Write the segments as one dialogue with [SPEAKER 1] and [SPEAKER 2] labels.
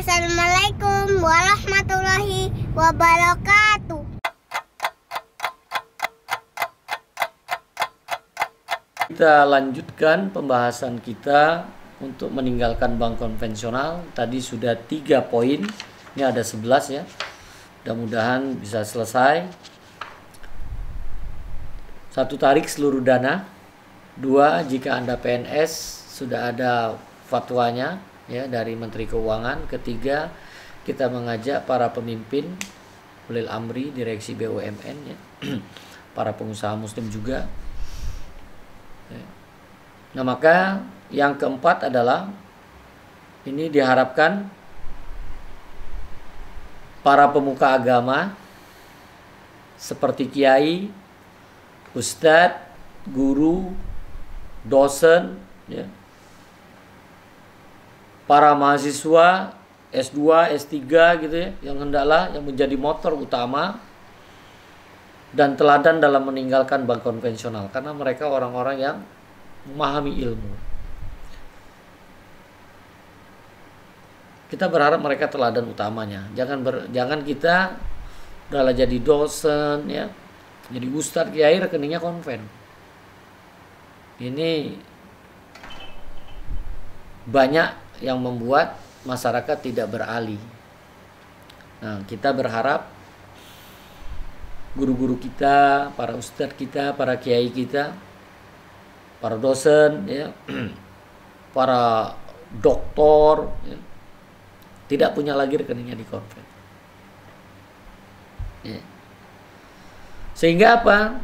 [SPEAKER 1] Assalamualaikum warahmatullahi wabarakatuh.
[SPEAKER 2] Kita lanjutkan pembahasan kita untuk meninggalkan bank konvensional. Tadi sudah 3 poin, ini ada 11 ya. Mudah-mudahan bisa selesai. 1, tarik seluruh dana. 2, jika Anda PNS sudah ada fatwanya ya dari Menteri Keuangan. 3, kita mengajak para pemimpin ulil amri direksi BUMN ya. Para pengusaha muslim juga. Nah, maka yang keempat adalah ini diharapkan para pemuka agama seperti kiai, ustadz, guru, dosen ya, para mahasiswa S2, S3 gitu ya, yang hendaklah yang menjadi motor utama dan teladan dalam meninggalkan bank konvensional, karena mereka orang-orang yang memahami ilmu. Kita berharap mereka teladan utamanya. Jangan kita udahlah jadi dosen ya, jadi ustadz, kiai, rekeningnya konven. Ini banyak yang membuat masyarakat tidak beralih. Nah, kita berharap guru-guru kita, para ustadz kita, para kiai kita, para dosen ya, para doktor ya, tidak punya lagi rekeningnya di konven ya. Sehingga apa?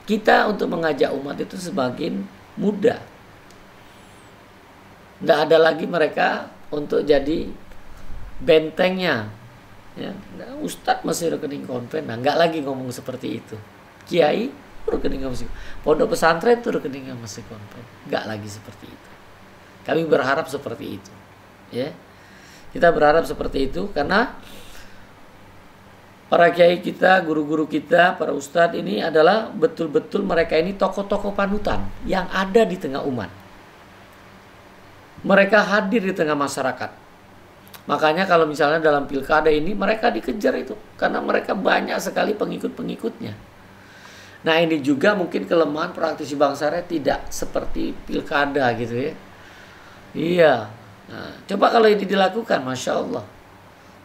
[SPEAKER 2] Kita untuk mengajak umat itu semakin mudah. Nggak ada lagi mereka untuk jadi bentengnya ya. Nah, ustadz masih rekening konven, nah nggak lagi ngomong seperti itu. Kiai rekeningnya masih, pondok pesantren itu rekeningnya masih konven, nggak lagi seperti itu. Kami berharap seperti itu ya. Kita berharap seperti itu karena para kiai kita, guru-guru kita, para ustadz ini adalah betul-betul mereka ini tokoh-tokoh panutan yang ada di tengah umat. Mereka hadir di tengah masyarakat. Makanya kalau misalnya dalam pilkada ini mereka dikejar itu karena mereka banyak sekali pengikut-pengikutnya. Nah, ini juga mungkin kelemahan praktisi Bank Syariah tidak seperti pilkada gitu ya. Iya. Nah, coba kalau ini dilakukan, Masya Allah.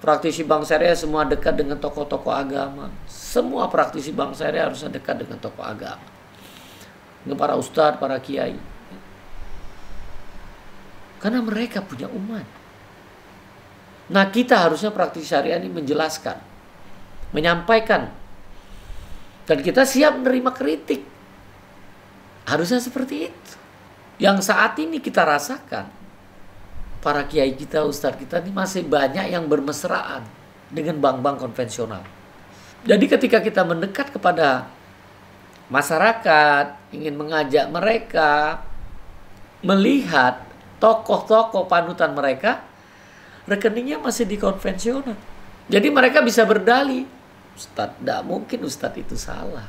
[SPEAKER 2] Praktisi Bank Syariah semua dekat dengan tokoh-tokoh agama. Semua praktisi Bank Syariah harusnya dekat dengan tokoh agama. Dengan para ustadz, para kiai. Karena mereka punya umat. Nah, kita harusnya praktisi syariah ini menjelaskan, menyampaikan, dan kita siap menerima kritik. Harusnya seperti itu. Yang saat ini kita rasakan, para kiai kita, ustadz kita ini masih banyak yang bermesraan dengan bank-bank konvensional. Jadi ketika kita mendekat kepada masyarakat, ingin mengajak mereka melihat tokoh-tokoh panutan mereka, rekeningnya masih di konvensional. Jadi mereka bisa berdalih, Ustadz, tidak mungkin Ustadz itu salah.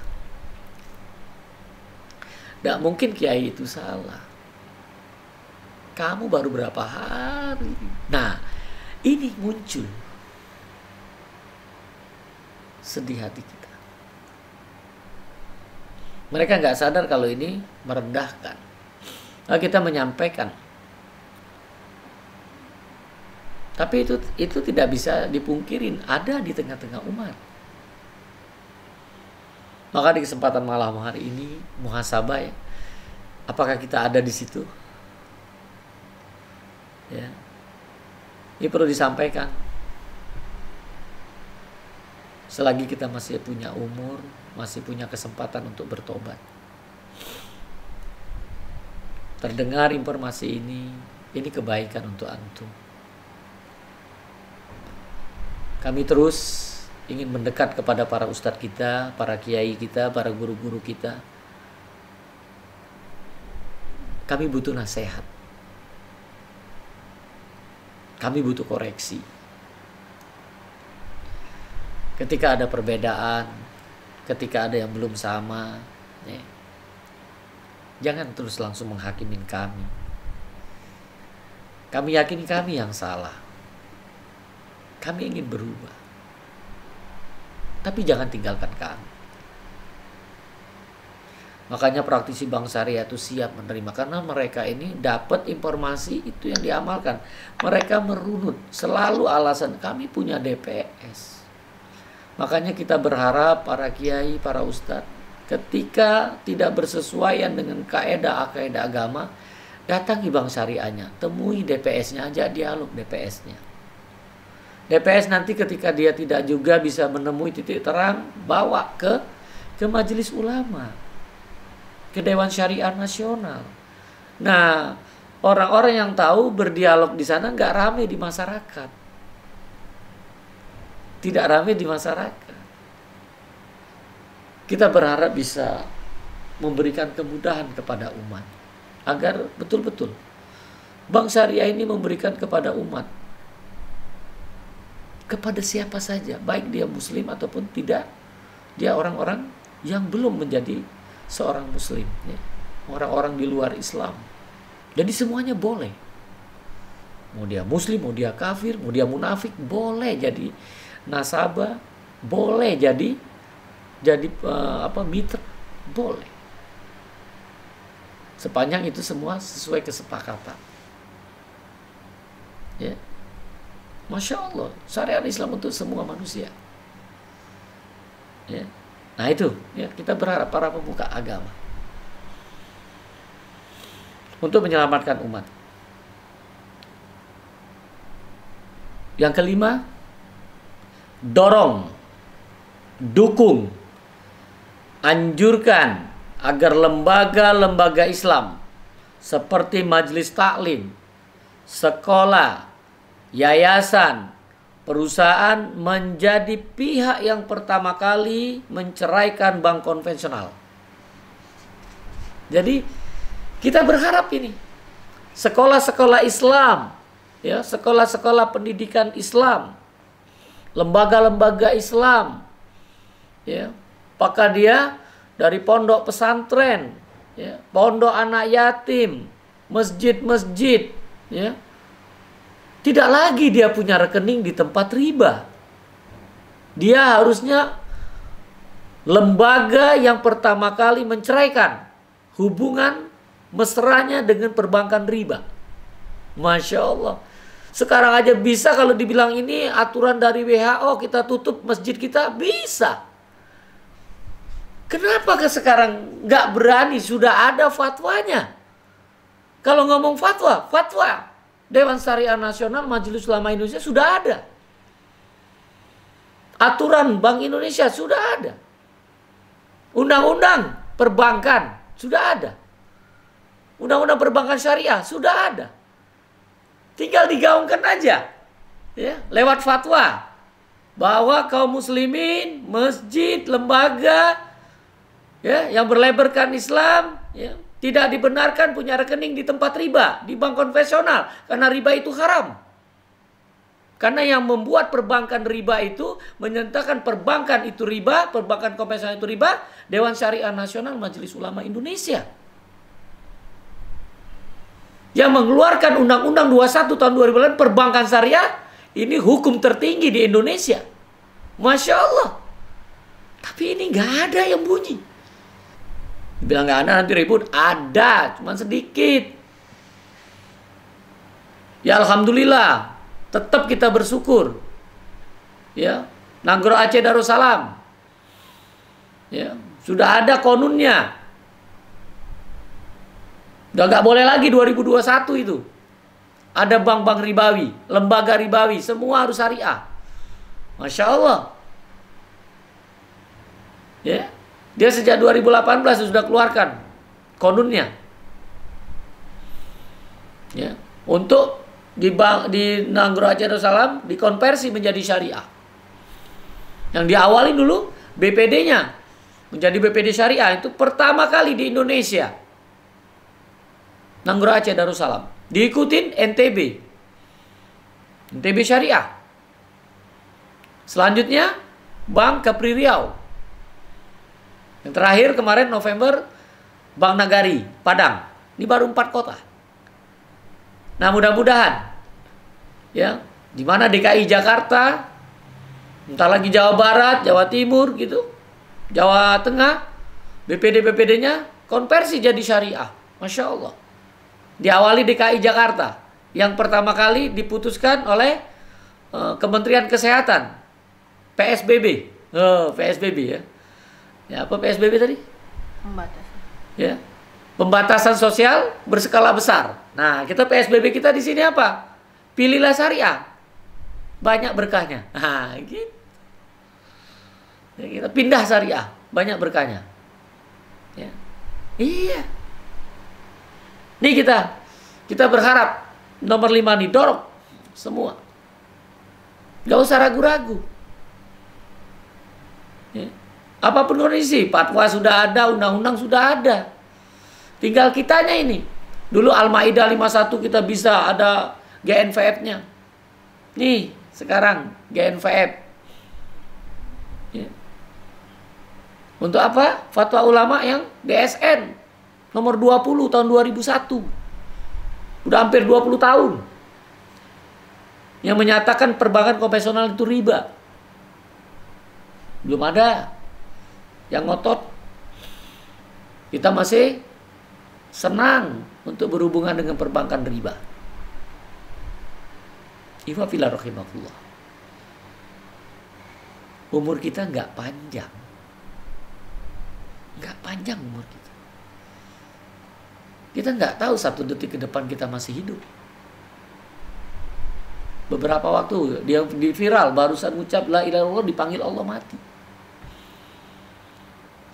[SPEAKER 2] Tidak mungkin kiai itu salah. Kamu baru berapa hari. Nah, ini muncul sedih hati kita. Mereka nggak sadar kalau ini merendahkan. Nah, kita menyampaikan. Tapi itu tidak bisa dipungkirin, ada di tengah-tengah umat. Maka di kesempatan malam hari ini muhasabah ya. Apakah kita ada di situ? Ya. Ini perlu disampaikan. Selagi kita masih punya umur, masih punya kesempatan untuk bertobat. Terdengar informasi ini kebaikan untuk antum. Kami terus ingin mendekat kepada para ustadz kita, para kiai kita, para guru-guru kita. Kami butuh nasihat. Kami butuh koreksi. Ketika ada perbedaan, ketika ada yang belum sama, ya, jangan terus langsung menghakimin kami. Kami yakin kami yang salah. Kami ingin berubah. Tapi jangan tinggalkan kami. Makanya praktisi Bank Syariah itu siap menerima. Karena mereka ini dapat informasi itu yang diamalkan. Mereka merunut. Selalu alasan kami punya DPS. Makanya kita berharap para kiai, para ustadz, ketika tidak bersesuaian dengan kaidah agama, datangi Bank Syariahnya. Temui DPS-nya, ajak dialog DPS-nya. DPS nanti ketika dia tidak juga bisa menemui titik terang, bawa ke Majelis Ulama, ke Dewan Syariah Nasional. Nah, orang-orang yang tahu berdialog di sana nggak rame di masyarakat. Tidak rame di masyarakat. Kita berharap bisa memberikan kemudahan kepada umat. Agar betul-betul Bank Syariah ini memberikan kepada umat. Kepada siapa saja. Baik dia muslim ataupun tidak. Dia orang-orang yang belum menjadi seorang muslim, ya. Orang-orang di luar Islam. Jadi semuanya boleh. Mau dia muslim, mau dia kafir, mau dia munafik, boleh jadi nasabah, boleh jadi mitra, boleh. Sepanjang itu semua sesuai kesepakatan. Ya. Masya Allah, syariat Islam untuk semua manusia. Ya. Nah itu, ya, kita berharap para pemuka agama untuk menyelamatkan umat. Yang kelima, dorong, dukung, anjurkan agar lembaga-lembaga Islam seperti majelis taklim, sekolah, yayasan, perusahaan menjadi pihak yang pertama kali menceraikan bank konvensional. Jadi kita berharap ini sekolah-sekolah Islam, ya, sekolah-sekolah pendidikan Islam, lembaga-lembaga Islam, ya, apakah dia dari pondok pesantren, ya, pondok anak yatim, masjid-masjid, ya, tidak lagi dia punya rekening di tempat riba. Dia harusnya lembaga yang pertama kali menceraikan hubungan mesranya dengan perbankan riba. Masya Allah. Sekarang aja bisa, kalau dibilang ini aturan dari WHO, kita tutup masjid kita, bisa. Kenapa ke sekarang nggak berani? Sudah ada fatwanya. Kalau ngomong fatwa Dewan Syariah Nasional, Majelis Ulama Indonesia sudah ada. Aturan Bank Indonesia sudah ada. Undang-undang perbankan sudah ada. Undang-undang perbankan syariah sudah ada. Tinggal digaungkan aja, ya, lewat fatwa bahwa kaum muslimin, masjid, lembaga, ya, yang berlabelkan Islam, ya, tidak dibenarkan punya rekening di tempat riba, di bank konvensional, karena riba itu haram. Karena yang membuat perbankan riba itu, menyatakan perbankan itu riba, perbankan konvensional itu riba, Dewan Syariah Nasional Majelis Ulama Indonesia. Yang mengeluarkan Undang-Undang 21 tahun 2008 perbankan syariah, ini hukum tertinggi di Indonesia. Masya Allah. Tapi ini nggak ada yang bunyi. Bilang nggak ada nanti ribut. Ada, cuma sedikit. Ya alhamdulillah, tetap kita bersyukur. Ya, Nagro Aceh Darussalam, ya, sudah ada konunnya. Udah nggak boleh lagi 2021 itu. Ada bank-bank ribawi, lembaga ribawi, semua harus syariah. Masya Allah. Ya. Dia sejak 2018 sudah keluarkan konunnya. Ya. Untuk di Nagro Aceh Darussalam dikonversi menjadi syariah. Yang diawali dulu BPD-nya menjadi BPD syariah, itu pertama kali di Indonesia. Nagro Aceh Darussalam. Diikutin NTB. NTB syariah. Selanjutnya Bank Kepri Riau. Yang terakhir kemarin November Bank Nagari Padang. Ini baru 4 kota. Nah mudah-mudahan ya Di mana DKI Jakarta, entah lagi Jawa Barat, Jawa Timur gitu, Jawa Tengah, BPD-BPD-nya konversi jadi syariah. Masya Allah. Diawali DKI Jakarta, yang pertama kali diputuskan oleh Kementerian Kesehatan, PSBB. PSBB ya. Ya, apa PSBB tadi?
[SPEAKER 3] Pembatasan.
[SPEAKER 2] Ya. Pembatasan sosial berskala besar. Nah, kita PSBB kita di sini apa? Pilihlah syariah. Banyak berkahnya. Nah, gitu. Ya, kita pindah syariah, banyak berkahnya. Ya. Iya. Nih kita berharap nomor 5 nih dorong semua. Gak usah ragu-ragu. Ya. Apapun kondisi, fatwa sudah ada, undang-undang sudah ada. Tinggal kitanya ini. Dulu Al-Maidah 51 kita bisa ada GNVF-nya. Nih, sekarang GNVF. Ya. Untuk apa? Fatwa ulama yang DSN nomor 20 tahun 2001. Udah hampir 20 tahun. Yang menyatakan perbankan konvensional itu riba. Belum ada yang ngotot. Kita masih senang untuk berhubungan dengan perbankan riba. Ifafillah rahimahullah. Umur kita nggak panjang. Nggak panjang umur kita. Kita nggak tahu 1 detik ke depan kita masih hidup. Beberapa waktu dia di viral barusan ucap la ilaha illallah dipanggil Allah mati.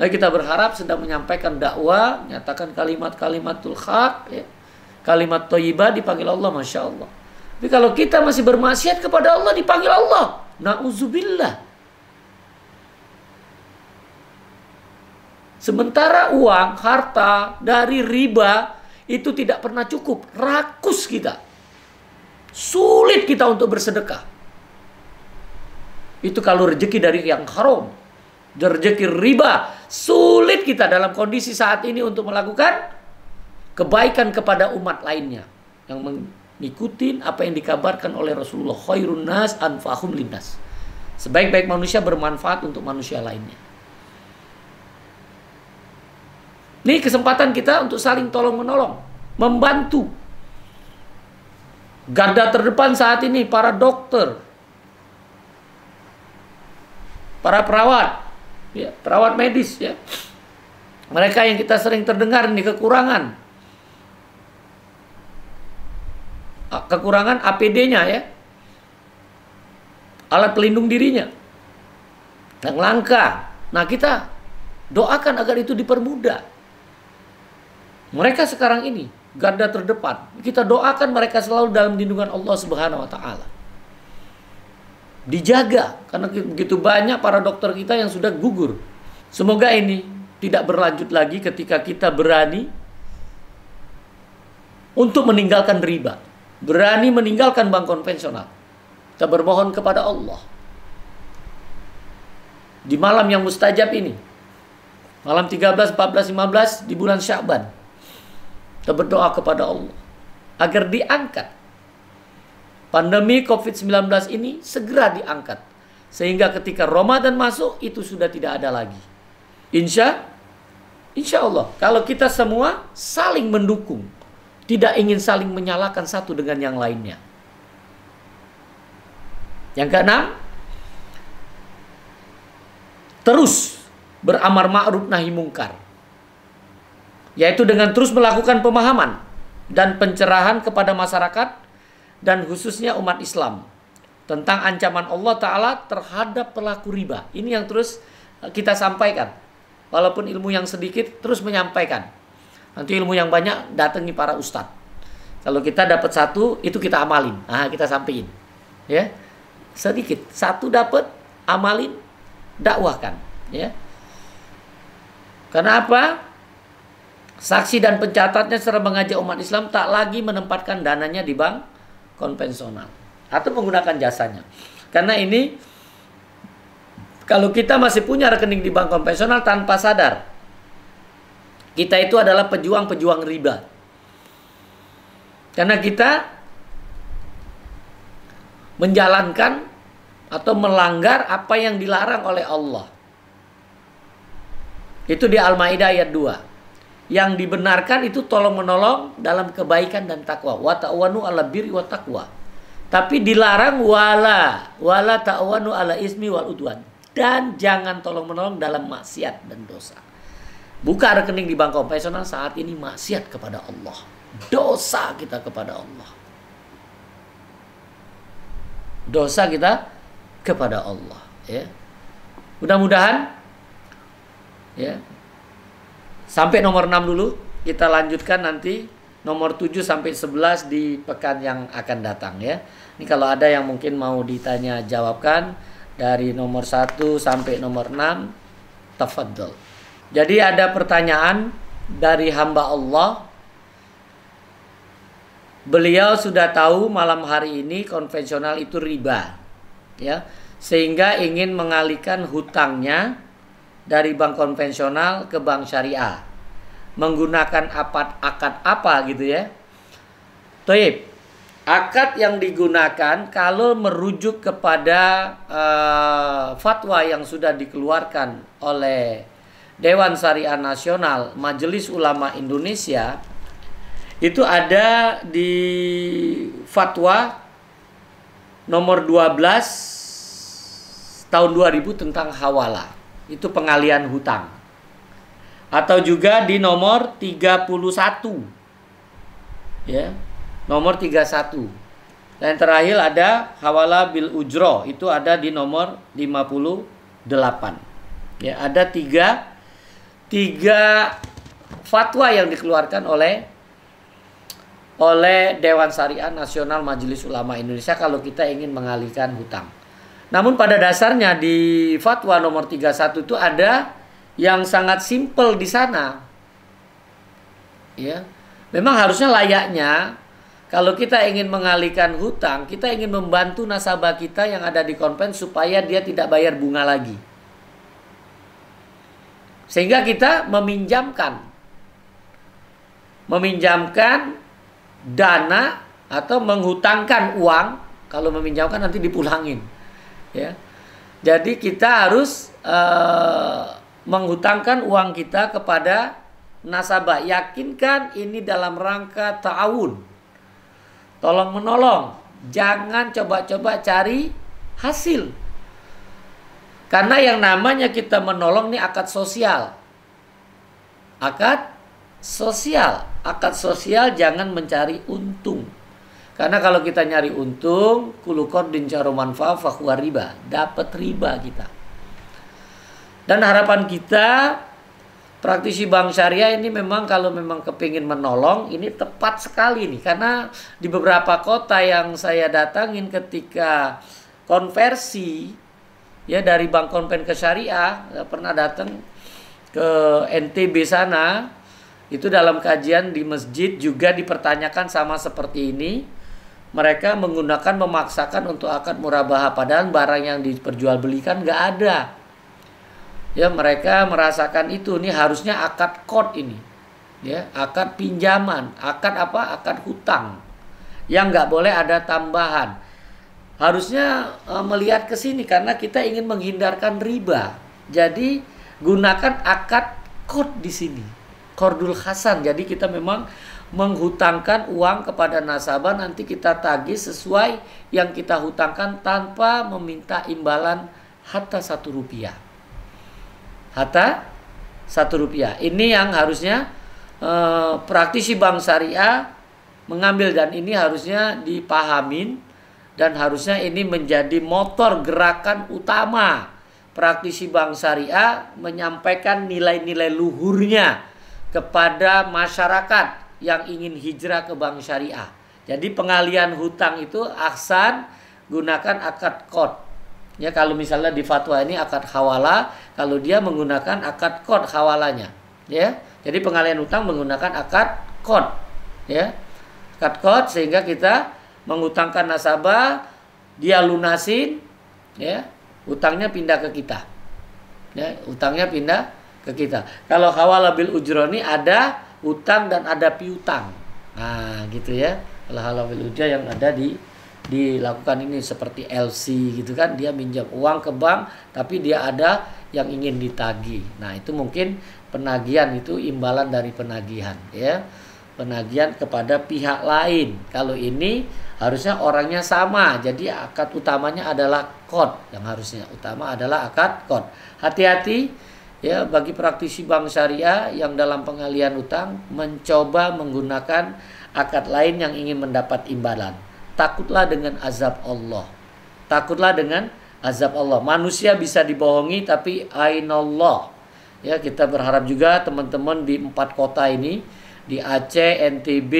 [SPEAKER 2] Nah, kita berharap sedang menyampaikan dakwah, nyatakan kalimat-kalimatul haq, ya. Kalimat thayyibah dipanggil Allah, Masya Allah. Tapi kalau kita masih bermaksiat kepada Allah dipanggil Allah, na'udzubillah. Sementara uang, harta dari riba itu tidak pernah cukup, rakus kita. Sulit kita untuk bersedekah. Itu kalau rezeki dari yang haram, rezeki riba, sulit kita dalam kondisi saat ini untuk melakukan kebaikan kepada umat lainnya yang mengikuti apa yang dikabarkan oleh Rasulullah, khairun nas anfa'hum linnas. Sebaik-baik manusia bermanfaat untuk manusia lainnya. Ini kesempatan kita untuk saling tolong-menolong, membantu. Garda terdepan saat ini para dokter, para perawat, ya, perawat medis, ya. Mereka yang kita sering terdengar ini kekurangan APD-nya, ya, alat pelindung dirinya yang langka. Nah, kita doakan agar itu dipermudah. Mereka sekarang ini garda terdepan. Kita doakan mereka selalu dalam lindungan Allah Subhanahu wa taala. Dijaga karena begitu banyak para dokter kita yang sudah gugur. Semoga ini tidak berlanjut lagi ketika kita berani untuk meninggalkan riba, berani meninggalkan bank konvensional. Kita bermohon kepada Allah di malam yang mustajab ini, malam 13, 14, 15 di bulan Sya'ban. Kita berdoa kepada Allah agar diangkat pandemi COVID-19 ini, segera diangkat. Sehingga ketika Ramadan masuk, itu sudah tidak ada lagi. Insya Allah, kalau kita semua saling mendukung, tidak ingin saling menyalahkan satu dengan yang lainnya. Yang keenam, terus beramar ma'ruf nahi mungkar. Yaitu dengan terus melakukan pemahaman dan pencerahan kepada masyarakat dan khususnya umat Islam tentang ancaman Allah Ta'ala terhadap pelaku riba. Ini yang terus kita sampaikan. Walaupun ilmu yang sedikit, terus menyampaikan. Nanti ilmu yang banyak datangi para ustadz. Kalau kita dapat satu, itu kita amalin. Nah, kita sampaikan. Ya, sedikit. Satu dapat, amalin, dakwahkan. Ya. Karena apa? Saksi dan pencatatnya serta mengajak umat Islam tak lagi menempatkan dananya di bank konvensional atau menggunakan jasanya. Karena ini kalau kita masih punya rekening di bank konvensional tanpa sadar, kita itu adalah pejuang-pejuang riba. Karena kita menjalankan atau melanggar apa yang dilarang oleh Allah. Itu di Al-Maidah ayat 2. Yang dibenarkan itu tolong-menolong dalam kebaikan dan takwa. Wa ta'awanu 'alal birri wat taqwa. Tapi dilarang wala ta'awanu 'ala ismi wal udwan. Dan jangan tolong-menolong dalam maksiat dan dosa. Buka rekening di bank konvensional saat ini maksiat kepada Allah. Dosa kita kepada Allah. Dosa kita kepada Allah, ya. Mudah-mudahan ya. Sampai nomor 6 dulu, kita lanjutkan nanti nomor 7 sampai 11 di pekan yang akan datang, ya. Ini kalau ada yang mungkin mau ditanya jawabkan dari nomor 1 sampai nomor 6, tafadhol. Jadi ada pertanyaan dari hamba Allah. Beliau sudah tahu malam hari ini konvensional itu riba, ya, sehingga ingin mengalihkan hutangnya dari bank konvensional ke bank syariah menggunakan akad apa gitu ya. Toib, akad yang digunakan kalau merujuk kepada fatwa yang sudah dikeluarkan oleh Dewan Syariah Nasional Majelis Ulama Indonesia, itu ada di fatwa nomor 12 tahun 2000 tentang hawalah. Itu pengalihan hutang. Atau juga di nomor 31. Ya. Nomor 31. Dan terakhir ada hawalah bil ujro, itu ada di nomor 58. Ya, ada tiga fatwa yang dikeluarkan oleh Dewan Syariah Nasional Majelis Ulama Indonesia kalau kita ingin mengalihkan hutang. Namun pada dasarnya di fatwa nomor 31 itu ada yang sangat simpel di sana. Ya. Memang harusnya layaknya kalau kita ingin mengalihkan hutang, kita ingin membantu nasabah kita yang ada di konven supaya dia tidak bayar bunga lagi. Sehingga kita meminjamkan dana atau menghutangkan uang. Kalau meminjamkan nanti dipulangin, ya. Jadi kita harus menghutangkan uang kita kepada nasabah. Yakinkan ini dalam rangka ta'awun, tolong menolong. Jangan coba-coba cari hasil. Karena yang namanya kita menolong ini akad sosial. Akad sosial jangan mencari untung. Karena kalau kita nyari untung, kulukordin caro manfaat fahuwa riba, dapat riba kita. Dan harapan kita praktisi bank syariah ini memang kalau memang kepingin menolong, ini tepat sekali nih. Karena di beberapa kota yang saya datangin ketika konversi ya dari bank konven ke syariah, saya pernah datang ke NTB sana. Itu dalam kajian di masjid juga dipertanyakan sama seperti ini. Mereka menggunakan memaksakan untuk akad murabahah padahal barang yang diperjualbelikan nggak ada. Ya, mereka merasakan itu nih harusnya akad qard ini. Ya, akad pinjaman, akad apa? Akad hutang. Yang nggak boleh ada tambahan. Harusnya melihat ke sini karena kita ingin menghindarkan riba. Jadi gunakan akad qard di sini. Qardul hasan. Jadi kita memang menghutangkan uang kepada nasabah, nanti kita tagih sesuai yang kita hutangkan tanpa meminta imbalan hatta Rp1. Hatta Rp1. Ini yang harusnya praktisi bank syariah mengambil, dan ini harusnya dipahamin dan harusnya ini menjadi motor gerakan utama praktisi bank syariah menyampaikan nilai-nilai luhurnya kepada masyarakat yang ingin hijrah ke bank syariah. Jadi pengalihan hutang itu ahsan gunakan akad qard. Ya, kalau misalnya di fatwa ini akad hawalah, kalau dia menggunakan akad qard hawalanya, ya. Jadi pengalihan hutang menggunakan akad qard, ya. Akad qard sehingga kita menghutangkan nasabah, dia lunasin, ya. Hutangnya pindah ke kita. Ya, hutangnya pindah ke kita. Kalau hawalah bil ujroni ada utang dan ada piutang. Nah, gitu ya. Kalau hawalah bil ujrah yang ada di dilakukan ini seperti LC gitu kan, dia minjam uang ke bank tapi dia ada yang ingin ditagih. Nah, itu mungkin penagihan, itu imbalan dari penagihan ya. Penagihan kepada pihak lain. Kalau ini harusnya orangnya sama. Jadi akad utamanya adalah qad. Yang harusnya utama adalah akad qad. Hati-hati ya bagi praktisi bank syariah yang dalam pengalihan utang mencoba menggunakan akad lain yang ingin mendapat imbalan. Takutlah dengan azab Allah. Takutlah dengan azab Allah. Manusia bisa dibohongi, tapi ainallah. Ya, kita berharap juga teman-teman di 4 kota ini, di Aceh, NTB,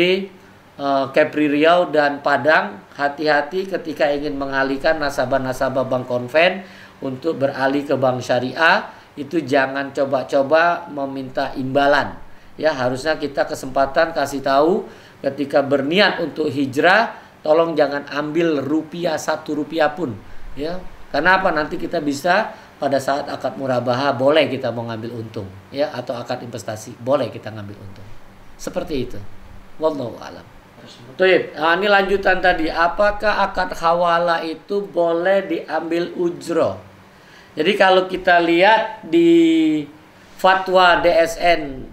[SPEAKER 2] Kepri Riau, dan Padang, hati-hati ketika ingin mengalihkan nasabah-nasabah bank konven untuk beralih ke bank syariah. Itu jangan coba-coba meminta imbalan. Ya, harusnya kita kesempatan kasih tahu ketika berniat untuk hijrah, tolong jangan ambil rupiah, 1 rupiah pun. Ya, karena apa? Nanti kita bisa pada saat akad murabaha boleh kita mau ngambil untung, ya, atau akad investasi boleh kita ngambil untung. Seperti itu. Wallahu a'lam. Nah, ini lanjutan tadi. Apakah akad hawala itu boleh diambil ujroh? Jadi kalau kita lihat di fatwa DSN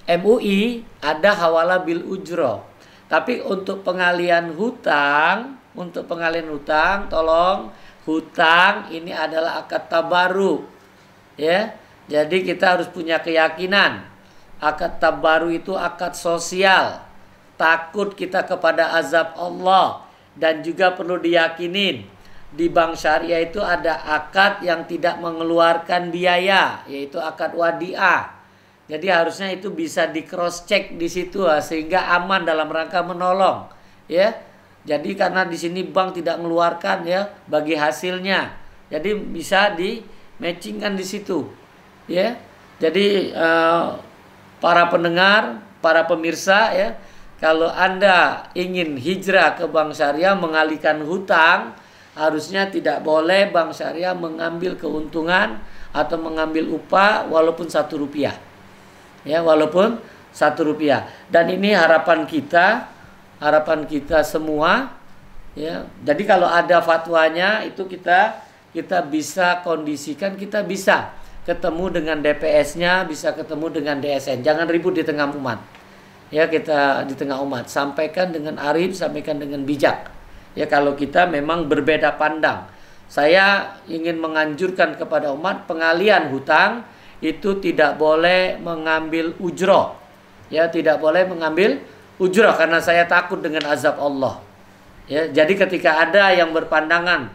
[SPEAKER 2] MUI ada hawala bil ujroh. Tapi untuk pengalihan hutang, tolong, hutang ini adalah akad tabaru. Ya. Jadi kita harus punya keyakinan. Akad tabaru itu akad sosial. Takut kita kepada azab Allah. Dan juga perlu diyakinin di bank syariah itu ada akad yang tidak mengeluarkan biaya, yaitu akad wadiah. Jadi harusnya itu bisa di cross check di situ sehingga aman dalam rangka menolong, ya. Jadi karena di sini bank tidak mengeluarkan ya bagi hasilnya. Jadi bisa di matchingkan di situ, ya. Jadi para pendengar, para pemirsa ya, kalau Anda ingin hijrah ke bank syariah mengalihkan hutang, harusnya tidak boleh bank syariah mengambil keuntungan atau mengambil upah walaupun 1 rupiah. Ya, walaupun 1 rupiah. Dan ini harapan kita semua ya. Jadi kalau ada fatwanya itu kita bisa kondisikan, kita bisa ketemu dengan DPS-nya, bisa ketemu dengan DSN. Jangan ribut di tengah umat. Ya, kita di tengah umat sampaikan dengan arif, sampaikan dengan bijak. Ya, kalau kita memang berbeda pandang. Saya ingin menganjurkan kepada umat pengalihan hutang itu tidak boleh mengambil ujroh. Ya, tidak boleh mengambil ujroh karena saya takut dengan azab Allah. Ya, jadi ketika ada yang berpandangan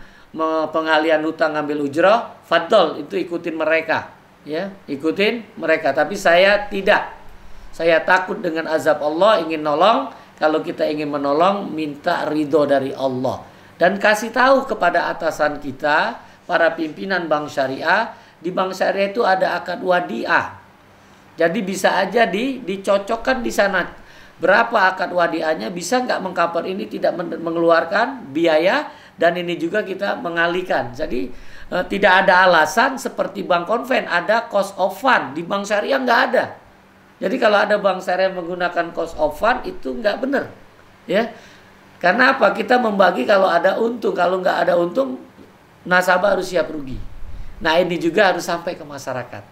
[SPEAKER 2] pengalihan hutang ngambil ujroh, fadol, itu ikutin mereka. Ya, ikutin mereka. Tapi saya tidak. Saya takut dengan azab Allah, ingin nolong. Kalau kita ingin menolong, minta ridho dari Allah. Dan kasih tahu kepada atasan kita, para pimpinan bank syariah, di bank syariah itu ada akad wadiah. Jadi bisa aja dicocokkan di sana. Berapa akad wadiahnya, bisa nggak mengcover ini, tidak mengeluarkan biaya, dan ini juga kita mengalihkan. Jadi tidak ada alasan seperti bank konven ada cost of fund, di bank syariah nggak ada. Jadi kalau ada bank syariah menggunakan cost of fund itu nggak benar, ya. Karena apa? Kita membagi kalau ada untung, kalau nggak ada untung nasabah harus siap rugi. Nah, ini juga harus sampai ke masyarakat.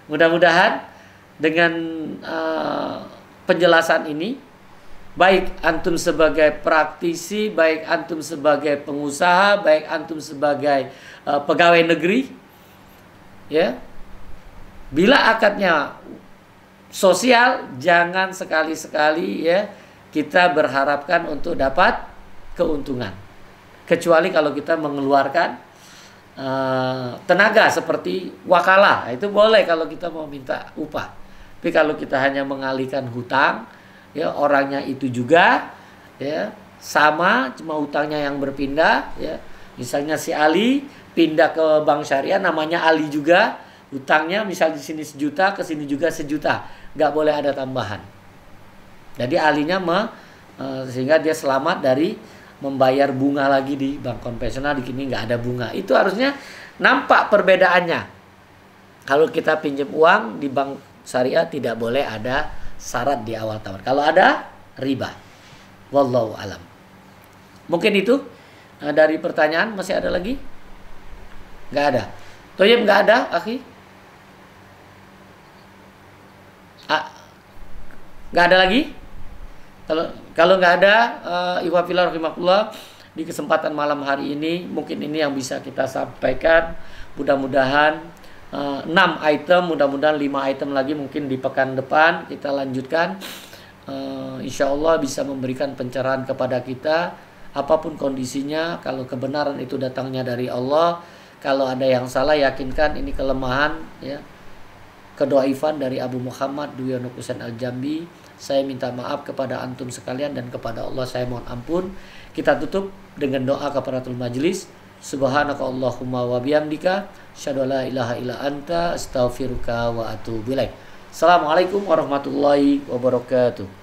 [SPEAKER 2] Mudah-mudahan dengan penjelasan ini, baik antum sebagai praktisi, baik antum sebagai pengusaha, baik antum sebagai pegawai negeri, ya, bila akadnya sosial, jangan sekali-sekali ya kita berharapkan untuk dapat keuntungan. Kecuali kalau kita mengeluarkan tenaga seperti wakalah, itu boleh kalau kita mau minta upah. Tapi kalau kita hanya mengalihkan hutang, ya orangnya itu juga ya sama, cuma hutangnya yang berpindah, ya. Misalnya si Ali pindah ke bank syariah, namanya Ali juga, hutangnya misal di sini 1 juta, ke sini juga 1 juta, nggak boleh ada tambahan. Jadi alinya sehingga dia selamat dari membayar bunga lagi di bank konvensional, di sini nggak ada bunga. Itu harusnya nampak perbedaannya. Kalau kita pinjam uang di bank syariah tidak boleh ada syarat di awal tawar. Kalau ada, riba. Wallahu alam. Mungkin itu Nah, dari pertanyaan masih ada lagi? Nggak ada. Toyib, nggak ada, akhi? Nggak ada lagi? Kalau nggak ada, ikhwah fillah rahimakumullah, di kesempatan malam hari ini mungkin ini yang bisa kita sampaikan. Mudah-mudahan 6 item, mudah-mudahan 5 item lagi mungkin di pekan depan kita lanjutkan. Insya Allah bisa memberikan pencerahan kepada kita apapun kondisinya. Kalau kebenaran itu datangnya dari Allah, kalau ada yang salah yakinkan ini kelemahan, ya, kedoifan dari Abu Muhammad Duwiono Husain Al-Jambi. Saya minta maaf kepada antum sekalian dan kepada Allah saya mohon ampun. Kita tutup dengan doa kafaratul majlis. Subhanaka Allahumma wa bihamdika asyhadu an la ilaha illa anta astaghfiruka wa atubu ilaik. Assalamualaikum warahmatullahi wabarakatuh.